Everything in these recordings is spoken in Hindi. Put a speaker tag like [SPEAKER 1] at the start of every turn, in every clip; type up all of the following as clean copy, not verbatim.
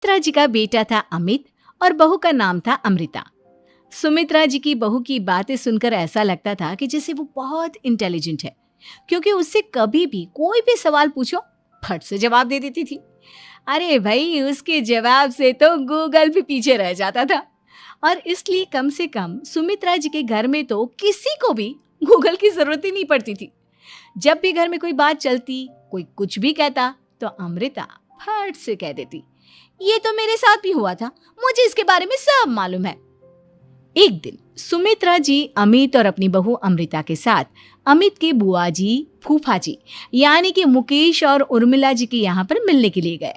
[SPEAKER 1] सुमित्रा जी का बेटा था अमित और बहू का नाम था अमृता। सुमित्रा जी की बहू की बातें सुनकर ऐसा लगता था कि जैसे वो बहुत इंटेलिजेंट है, क्योंकि उससे कभी भी कोई भी सवाल पूछो फट से जवाब दे देती थी। अरे भाई, उसके जवाब से तो गूगल भी पीछे रह जाता था। और इसलिए कम से कम सुमित्रा जी के घर में तो किसी को भी गूगल की जरूरत ही नहीं पड़ती थी। जब भी घर में कोई बात चलती, कोई कुछ भी कहता, तो अमृता फट से कह देती, ये तो मेरे साथ भी हुआ था, मुझे इसके बारे में सब मालूम है। एक दिन सुमित्रा जी अमित और अपनी बहू अमृता के साथ अमित के बुआ जी, फूफा जी यानी कि मुकेश और उर्मिला जी के यहाँ पर मिलने के लिए गए।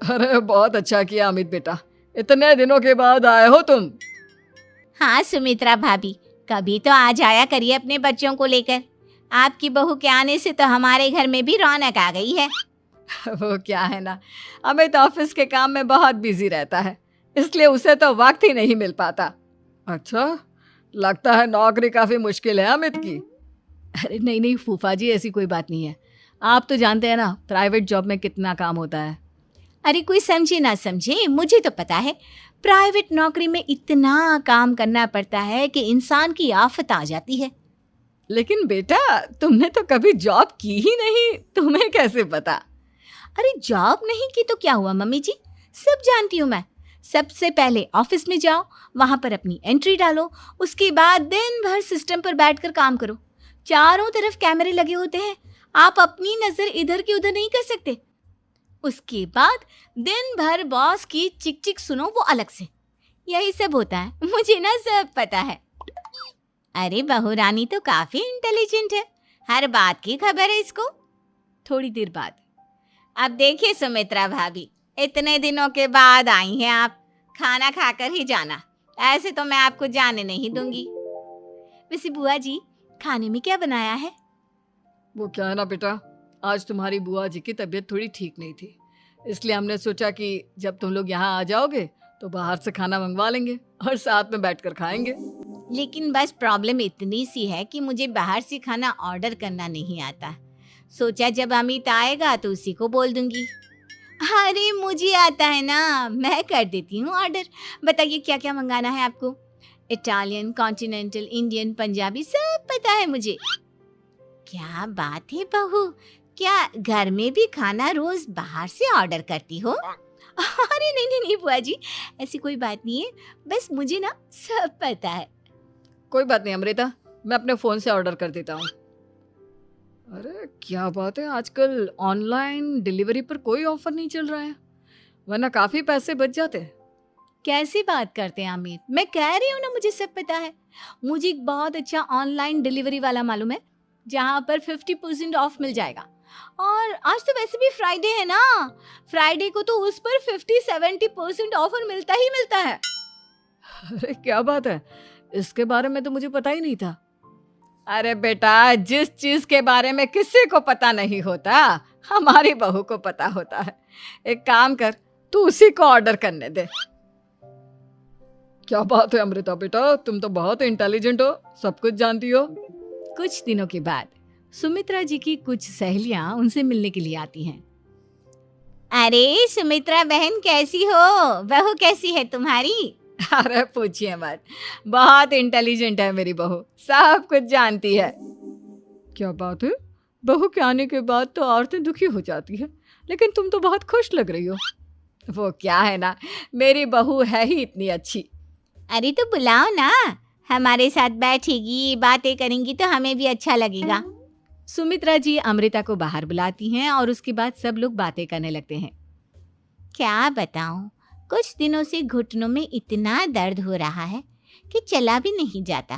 [SPEAKER 2] अरे बहुत अच्छा किया अमित बेटा, इतने दिनों के बाद आए हो तुम।
[SPEAKER 3] हाँ सुमित्रा भाभी, कभी तो आ जाया करिए अपने बच्चों को लेकर। आपकी बहू के आने से तो हमारे घर में भी रौनक आ गई है।
[SPEAKER 2] वो क्या है ना, अमित ऑफिस के काम में बहुत बिजी रहता है, इसलिए उसे तो वक्त ही नहीं मिल पाता। अच्छा, लगता है नौकरी काफी मुश्किल है अमित की।
[SPEAKER 1] अरे नहीं फूफा जी, ऐसी कोई बात नहीं है। आप तो जानते हैं ना प्राइवेट जॉब में कितना काम होता है।
[SPEAKER 3] अरे कोई समझे ना समझे, मुझे तो पता है प्राइवेट नौकरी में इतना काम करना पड़ता है कि इंसान की आफत आ जाती है।
[SPEAKER 2] लेकिन बेटा, तुमने तो कभी जॉब की ही नहीं, तुम्हें कैसे पता?
[SPEAKER 3] अरे जॉब नहीं की तो क्या हुआ मम्मी जी, सब जानती हूँ मैं। सबसे पहले ऑफिस में जाओ, वहां पर अपनी एंट्री डालो, उसके बाद दिन भर सिस्टम पर बैठकर काम करो। चारों तरफ कैमरे लगे होते हैं, आप अपनी नजर इधर की उधर नहीं कर सकते। उसके बाद दिन भर बॉस की चिक चिक सुनो, वो अलग से। यही सब होता है, मुझे ना सब पता है। अरे बहू रानी तो काफी इंटेलिजेंट है, हर बात की खबर है इसको।
[SPEAKER 1] थोड़ी देर बाद,
[SPEAKER 3] अब देखिए सुमित्रा भाभी, इतने दिनों के बाद आई हैं आप, खाना खाकर ही जाना, ऐसे तो मैं आपको जाने नहीं दूंगी।
[SPEAKER 1] वैसे बुआ जी, खाने में क्या बनाया है?
[SPEAKER 2] वो क्या है ना बेटा, आज तुम्हारी बुआ जी की तबीयत थोड़ी ठीक नहीं थी, इसलिए हमने सोचा कि जब तुम लोग यहाँ आ जाओगे तो बाहर से खाना मंगवा लेंगे और साथ में बैठकर खाएंगे।
[SPEAKER 3] लेकिन बस प्रॉब्लम इतनी सी है कि मुझे बाहर से खाना ऑर्डर करना नहीं आता। सोचा जब अमित आएगा तो उसी को बोल दूंगी। अरे मुझे आता है ना, मैं कर देती हूँ ऑर्डर। बताइए क्या क्या मंगाना है आपको? इटालियन, कॉन्टिनेंटल, इंडियन, पंजाबी, सब पता है मुझे। क्या बात है बहू, क्या घर में भी खाना रोज बाहर से ऑर्डर करती हो?
[SPEAKER 1] अरे नहीं बुआ जी, ऐसी कोई बात नहीं है, बस मुझे ना सब पता है।
[SPEAKER 2] कोई बात नहीं अमृता, मैं अपने फोन से ऑर्डर कर देता हूँ। अरे क्या बात है, आजकल ऑनलाइन डिलीवरी पर कोई ऑफर नहीं चल रहा है, वरना काफी पैसे बच जाते हैं।
[SPEAKER 1] कैसी बात करते हैं अमित, मैं कह रही हूँ ना मुझे सब पता है। मुझे एक बहुत अच्छा ऑनलाइन डिलीवरी वाला मालूम है, जहाँ पर 50% ऑफ मिल जाएगा। और आज तो वैसे भी फ्राइडे है ना, फ्राइडे को तो उस पर 50-70% ऑफर मिलता ही मिलता है।
[SPEAKER 2] अरे क्या बात है, इसके बारे में तो मुझे पता ही नहीं था। अरे बेटा, जिस चीज के बारे में किसी को पता नहीं होता, हमारी बहू को पता होता है। एक काम कर, तू उसी को ऑर्डर करने दे। क्या बात है अमृता बेटा, तुम तो बहुत इंटेलिजेंट हो, सब कुछ जानती हो।
[SPEAKER 1] कुछ दिनों के बाद सुमित्रा जी की कुछ सहेलियां उनसे मिलने के लिए आती हैं।
[SPEAKER 3] अरे सुमित्रा बहन कैसी हो, बहू कैसी है तुम्हारी?
[SPEAKER 2] अरे पूछिए मत, बहुत इंटेलिजेंट है मेरी बहू, सब कुछ जानती है। क्या बात है, बहू के आने के बाद तो औरतें दुखी हो जाती है, लेकिन तुम तो बहुत खुश लग रही हो। वो क्या है ना, मेरी बहू है ही इतनी अच्छी।
[SPEAKER 3] अरे तो बुलाओ ना, हमारे साथ बैठेगी, बातें करेंगी तो हमें भी अच्छा लगेगा।
[SPEAKER 1] सुमित्रा जी अमृता को बाहर बुलाती हैं और उसके बाद सब लोग बातें करने लगते हैं।
[SPEAKER 3] क्या बताऊं, कुछ दिनों से घुटनों में इतना दर्द हो रहा है कि चला भी नहीं जाता।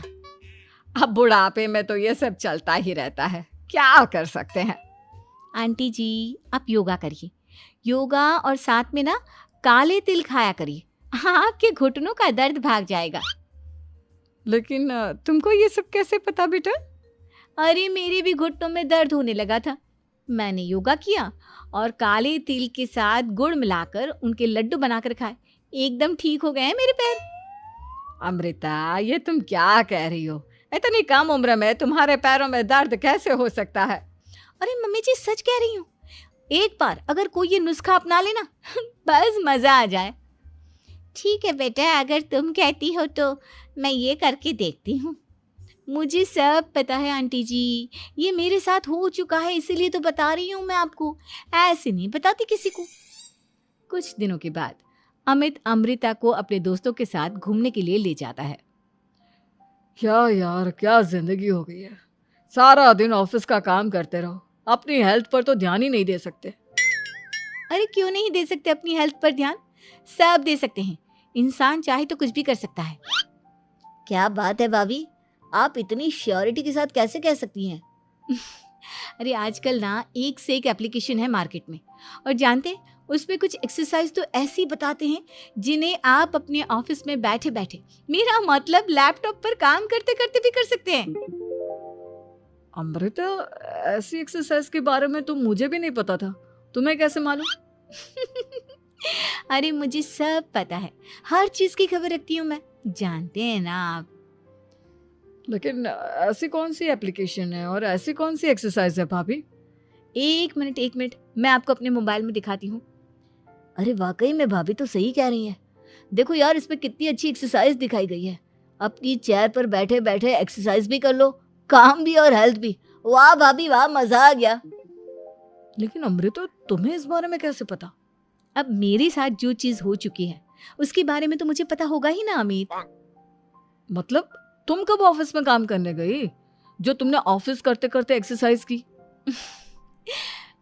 [SPEAKER 2] अब बुढ़ापे में तो ये सब चलता ही रहता है, क्या कर सकते हैं।
[SPEAKER 1] आंटी जी, आप योगा करिए, योगा और साथ में ना काले तिल खाया करिए, आपके घुटनों का दर्द भाग जाएगा।
[SPEAKER 2] लेकिन तुमको ये सब कैसे पता बेटा?
[SPEAKER 1] अरे मेरे भी घुटनों में दर्द होने लगा था, मैंने योगा किया और काले तिल के साथ गुड़ मिलाकर उनके लड्डू बनाकर खाए, एकदम ठीक हो गए हैं मेरे पैर।
[SPEAKER 2] अमृता, ये तुम क्या कह रही हो? इतनी कम उम्र में तुम्हारे पैरों में दर्द कैसे हो सकता है?
[SPEAKER 1] अरे मम्मी जी, सच कह रही हूँ, एक बार अगर कोई ये नुस्खा अपना लेना बस मजा आ जाए।
[SPEAKER 3] ठीक है बेटा, अगर तुम कहती हो तो मैं ये करके देखती हूँ।
[SPEAKER 1] मुझे सब पता है आंटी जी, ये मेरे साथ हो चुका है, इसीलिए तो बता रही हूँ मैं आपको, ऐसे नहीं बताती किसी को। कुछ दिनों के बाद अमित अमृता को अपने दोस्तों के साथ घूमने के लिए ले जाता है।
[SPEAKER 2] क्या यार, क्या जिंदगी हो गई है। सारा दिन ऑफिस का काम करते रहो, अपनी हेल्थ पर तो ध्यान ही नहीं दे सकते।
[SPEAKER 1] अरे क्यों नहीं दे सकते अपनी हेल्थ पर ध्यान, सब दे सकते हैं। इंसान चाहे तो कुछ भी कर सकता है।
[SPEAKER 3] क्या बात है भाभी, आप इतनी श्योरिटी के साथ कैसे कह सकती हैं?
[SPEAKER 1] अरे आजकल ना एक से एक एप्लीकेशन है मार्केट में, और जानते हैं उसमें कुछ एक्सरसाइज तो ऐसी बताते हैं जिन्हें आप अपने ऑफिस में बैठे बैठे, मेरा मतलब लैपटॉप पर काम करते करते भी कर सकते हैं।
[SPEAKER 2] अमृता, ऐसी एक्सरसाइज के बारे में तो मुझे भी नहीं पता था, तुम्हें कैसे मालूम?
[SPEAKER 1] अरे मुझे सब पता है, हर चीज की खबर रखती हूँ मैं, जानते हैं ना आप।
[SPEAKER 2] लेकिन ऐसी कौन सी एप्लीकेशन है और ऐसी कौन सी एक्सरसाइज है भाभी?
[SPEAKER 1] एक मिनट, मैं आपको अपने मोबाइल में दिखाती हूँ।
[SPEAKER 3] अरे वाकई में भाभी तो सही कह रही हैं। देखो यार, इसमें कितनी अच्छी एक्सरसाइज दिखाई गई है। अपनी चेयर पर बैठे बैठे एक्सरसाइज भी कर लो, काम भी और हेल्थ भी। वाह भाभी वाह, मजा आ गया।
[SPEAKER 2] लेकिन अमृता, तुम्हें इस बारे में कैसे पता?
[SPEAKER 1] अब मेरे साथ जो चीज हो चुकी है उसके बारे में तो मुझे पता होगा ही ना अमित।
[SPEAKER 2] मतलब तुम कब ऑफिस में काम करने गई जो तुमने ऑफिस करते करते एक्सरसाइज की?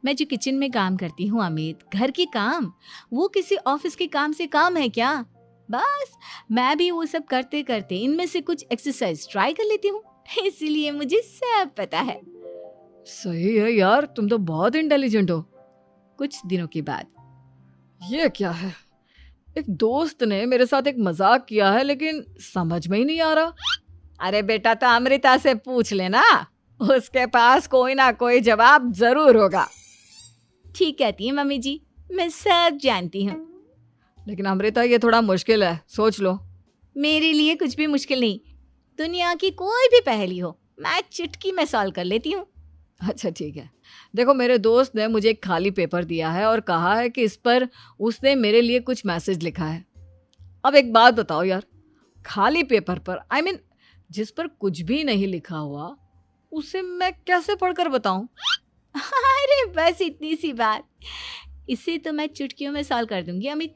[SPEAKER 1] मैं जो किचन में काम करती हूँ अमित, घर के काम, वो किसी ऑफिस के काम से काम है क्या? बस मैं भी वो सब करते करते इनमें से कुछ एक्सरसाइज ट्राई कर लेती हूँ, इसीलिए मुझे सब पता है।
[SPEAKER 2] सही है यार, तुम तो बहुत इंटेलिजेंट हो।
[SPEAKER 1] कुछ दिनों के बाद,
[SPEAKER 2] ये क्या है, एक दोस्त ने मेरे साथ एक मजाक किया है लेकिन समझ में ही नहीं आ रहा।
[SPEAKER 1] अरे बेटा, तो अमृता से पूछ लेना, उसके पास कोई ना कोई जवाब जरूर होगा। ठीक कहती है मम्मी जी, मैं सब जानती हूँ।
[SPEAKER 2] लेकिन अमृता, ये थोड़ा मुश्किल है, सोच लो।
[SPEAKER 1] मेरे लिए कुछ भी मुश्किल नहीं, दुनिया की कोई भी पहेली हो मैं चुटकी में सॉल्व कर लेती हूँ।
[SPEAKER 2] अच्छा ठीक है, देखो मेरे दोस्त ने मुझे एक खाली पेपर दिया है और कहा है कि इस पर उसने मेरे लिए कुछ मैसेज लिखा है। अब एक बात बताओ यार, खाली पेपर पर, आई मीन जिस पर कुछ भी नहीं लिखा हुआ, उसे मैं कैसे पढ़कर बताऊं?
[SPEAKER 1] अरे बस इतनी सी बात, इसे तो मैं चुटकियों में सॉल्व कर दूंगी अमित।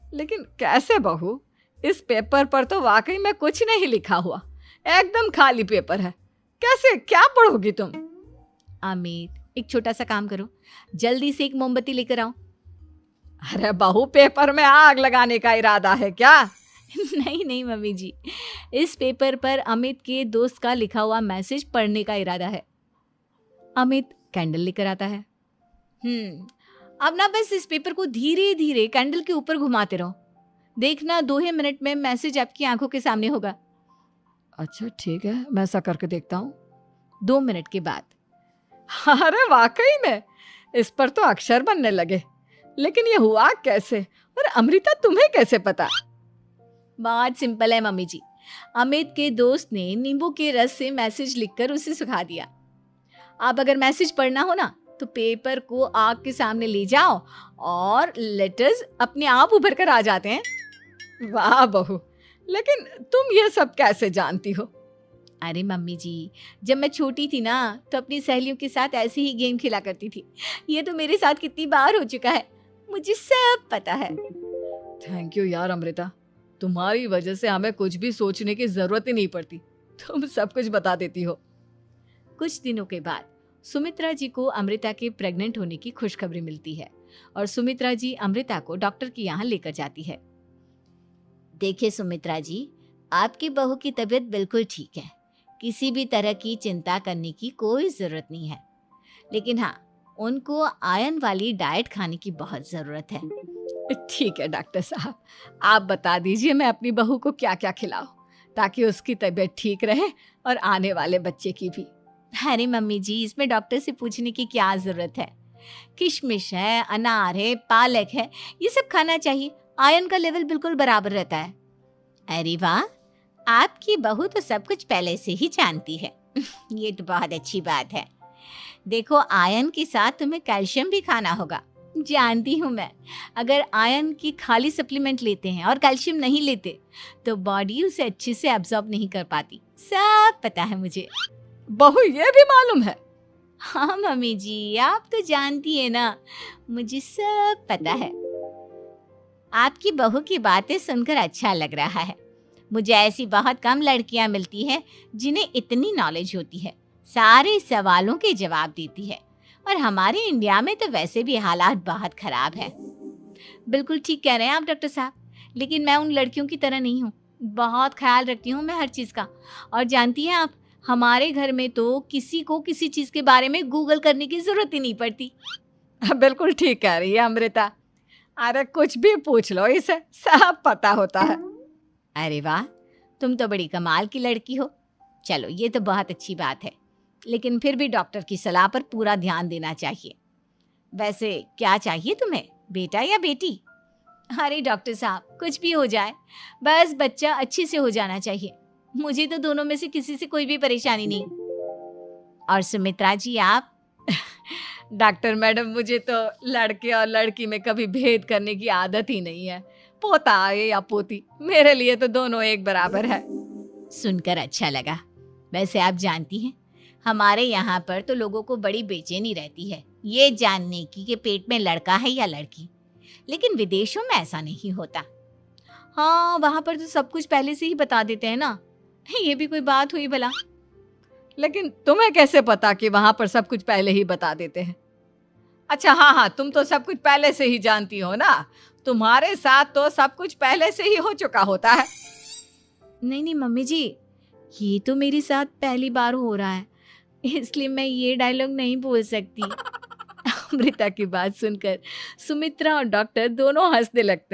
[SPEAKER 2] लेकिन कैसे बहू, इस पेपर पर तो वाकई में कुछ नहीं लिखा हुआ, एकदम खाली पेपर है, कैसे, क्या पढ़ोगी तुम?
[SPEAKER 1] अमित, एक छोटा सा काम करो, जल्दी से एक मोमबत्ती लेकर आओ।
[SPEAKER 2] अरे बहू, पेपर में आग लगाने का इरादा है क्या?
[SPEAKER 1] नहीं मम्मी जी, इस पेपर पर अमित के दोस्त का लिखा हुआ मैसेज पढ़ने का इरादा है। अमित कैंडल लेकर आता है। अब ना बस इस पेपर को धीरे धीरे कैंडल के ऊपर घुमाते रहो, देखना 2 ही मिनट में मैसेज आपकी आंखों के सामने होगा।
[SPEAKER 2] अच्छा ठीक है, मैं ऐसा करके देखता हूँ।
[SPEAKER 1] 2 मिनट के बाद,
[SPEAKER 2] अरे वाकई में इस पर तो अक्षर बनने लगे, लेकिन ये हुआ कैसे? और अमृता, तुम्हें कैसे पता?
[SPEAKER 1] बहुत सिंपल है मम्मी जी, अमित के दोस्त ने नींबू के रस से मैसेज लिखकर उसे सुखा दिया। आप अगर मैसेज पढ़ना हो ना तो पेपर को आग के सामने ले जाओ और लेटर्स अपने आप उभर कर आ जाते हैं।
[SPEAKER 2] वाह बहू, लेकिन तुम ये सब कैसे जानती हो?
[SPEAKER 1] अरे मम्मी जी, जब मैं छोटी थी ना तो अपनी सहेलियों के साथ ऐसे ही गेम खेला करती थी। ये तो मेरे साथ कितनी बार हो चुका है, मुझे सब पता है।
[SPEAKER 2] थैंक यू यार अमृता, तुम्हारी वजह से हमें कुछ भी सोचने की जरूरत ही नहीं पड़ती, तुम सब कुछ बता देती हो।
[SPEAKER 1] कुछ दिनों के बाद सुमित्रा जी को अमृता के प्रेग्नेंट होने की खुशखबरी मिलती है और सुमित्रा जी अमृता को डॉक्टर के यहाँ लेकर जाती है।
[SPEAKER 3] देखिए सुमित्रा जी, आपकी बहू की तबीयत बिल्कुल ठीक है, किसी भी तरह की चिंता करने की कोई ज़रूरत नहीं है। लेकिन हाँ, उनको आयरन वाली डाइट खाने की बहुत ज़रूरत है।
[SPEAKER 2] ठीक है डॉक्टर साहब, आप बता दीजिए मैं अपनी बहू को क्या क्या खिलाऊं ताकि उसकी तबीयत ठीक रहे और आने वाले बच्चे की भी।
[SPEAKER 1] अरे मम्मी जी, इसमें डॉक्टर से पूछने की क्या ज़रूरत है, किशमिश है, अनार है, पालक है, ये सब खाना चाहिए, आयरन का लेवल बिल्कुल बराबर रहता है।
[SPEAKER 3] अरे वाह, आपकी बहू तो सब कुछ पहले से ही जानती है। ये तो बहुत अच्छी बात है। देखो, आयरन के साथ तुम्हें कैल्शियम भी खाना होगा।
[SPEAKER 1] जानती हूँ मैं, अगर आयरन की खाली सप्लीमेंट लेते हैं और कैल्शियम नहीं लेते तो बॉडी उसे अच्छे से एब्जॉर्ब नहीं कर पाती। सब पता है मुझे।
[SPEAKER 2] बहू ये भी मालूम है?
[SPEAKER 1] हाँ मम्मी जी, आप तो जानती है ना, मुझे सब पता है।
[SPEAKER 3] आपकी बहू की बातें सुनकर अच्छा लग रहा है। मुझे ऐसी बहुत कम लड़कियां मिलती हैं जिन्हें इतनी नॉलेज होती है, सारे सवालों के जवाब देती है। और हमारे इंडिया में तो वैसे भी हालात बहुत खराब है।
[SPEAKER 1] बिल्कुल ठीक कह रहे हैं आप डॉक्टर साहब, लेकिन मैं उन लड़कियों की तरह नहीं हूँ। बहुत ख्याल रखती हूँ मैं हर चीज़ का। और जानती हैं आप, हमारे घर में तो किसी को किसी चीज़ के बारे में गूगल करने की ज़रूरत ही नहीं पड़ती।
[SPEAKER 2] बिल्कुल ठीक कह रही है अमृता। अरे कुछ भी पूछ लो, इसे सब पता होता है।
[SPEAKER 3] अरे वाह, तुम तो बड़ी कमाल की लड़की हो। चलो, ये तो बहुत अच्छी बात है, लेकिन फिर भी डॉक्टर की सलाह पर पूरा ध्यान देना चाहिए। वैसे क्या चाहिए तुम्हें, बेटा या बेटी?
[SPEAKER 1] अरे डॉक्टर साहब, कुछ भी हो जाए, बस बच्चा अच्छे से हो जाना चाहिए। मुझे तो दोनों में से किसी से कोई भी परेशानी नहीं।
[SPEAKER 3] और सुमित्रा जी, आप?
[SPEAKER 2] डॉक्टर मैडम, मुझे तो लड़के और लड़की में कभी भेद करने की आदत ही नहीं है। पोता आए या पोती, मेरे लिए तो दोनों एक बराबर है।
[SPEAKER 3] सुनकर अच्छा लगा। वैसे आप जानती हैं, हमारे यहाँ पर तो लोगों को बड़ी बेचैनी रहती है ये जानने की कि पेट में लड़का है या लड़की, लेकिन विदेशों में ऐसा नहीं होता।
[SPEAKER 1] हाँ, वहाँ पर तो सब कुछ पहले से ही बता देते हैं ना। ये भी कोई बात हुई भला?
[SPEAKER 2] लेकिन तुम्हें कैसे पता कि वहां पर सब कुछ पहले ही बता देते हैं? अच्छा, हाँ, तुम तो सब कुछ पहले से ही जानती हो ना। तुम्हारे साथ तो सब कुछ पहले से ही हो चुका होता है।
[SPEAKER 1] नहीं मम्मी जी, ये तो मेरे साथ पहली बार हो रहा है, इसलिए मैं ये डायलॉग नहीं बोल सकती। अमृता की बात सुनकर सुमित्रा और डॉक्टर दोनों हंसने लगते हैं।